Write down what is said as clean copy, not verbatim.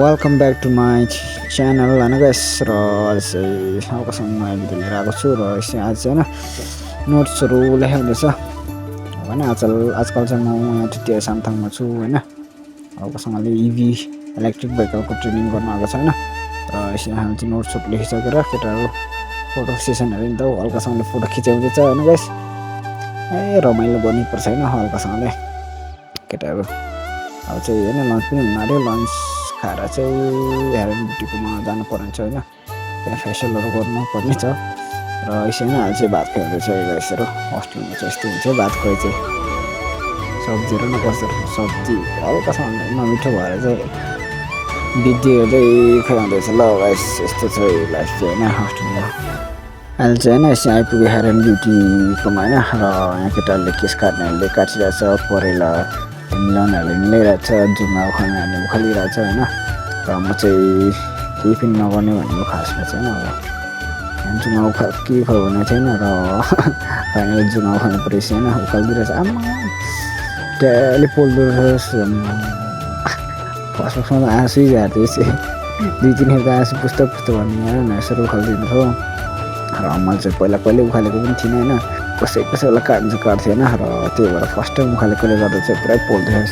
Welcome back to my channel होइन guys र चाहिँ हल्कासँग नयाँ भिडियो लिएर आएको छु र आज चाहिँ होइन नोट्सहरू लेखाउँदैछ होइन। आजकल चाहिँ म यहाँ टिटिआई सामथाङमा छु होइन। हल्कासँगले इभी इलेक्ट्रिक भेहिकलको ट्रेनिङ गर्न आएको छ होइन। र यसरी हामी चाहिँ नोट्सहरू लेखिसकेर केटाहरू फोटो सेसनहरू नि त हल्कासँगले फोटो खिचाउँदैछ होइन गाइस। रमाइलो गर्नुपर्छ होइन हल्कासँगले केटाहरू। अब चाहिँ होइन लन्च पनि हुनु आँट्यो। लन्च खाएर चाहिँ हेरेन ब्युटीकोमा जानु पर्नेछ होइन। त्यहाँ फेसियलहरू गर्नुपर्ने छ र यसरी नै अहिले चाहिँ भात खुवाउँदैछ यसरी हस्टेलमा चाहिँ यस्तो हुन्छ भातको चाहिँ सब्जीहरू नपर्छ। सब्जी हल्कासँग नमिठो भएर चाहिँ बिजी हेर्दै खुवाउँदैछ ल गाइस। यस्तो छ लाइफ चाहिँ होइन हस्टेलमा। अहिले चाहिँ होइन यसरी आइपुग्यो हेरेन ब्युटीकोमा होइन। र यहाँ केटाहरूले केस काट्नेहरूले काटिरहेछ, परेला मिलाउनेहरूले मिलाइरहेछ, जुमा उखाल्नेहरूले उखालिरहेछ होइन। र म चाहिँ केही पनि नगर्ने भनेको खासमा चाहिँ होइन। अब जुमा के भयो भने छैन र फाइनल जुमा उखाल्नु परेछ होइन। उखालिदिरहेछ आमा ट्याली पोल्दो रहेछ। फर्स्टमा त आँसु झार्दैछ, 2-3 खेल आँसु पुस्ता भन्ने होइन यसरी उखालिदिनु हो। र मैले चाहिँ पहिला उखालेको पनि थिइनँ होइन। कसैलाई काट्थेँ होइन। र त्यही भएर फर्स्ट टाइम उखालेकोले गर्दा चाहिँ पुरै पोल्दैछ।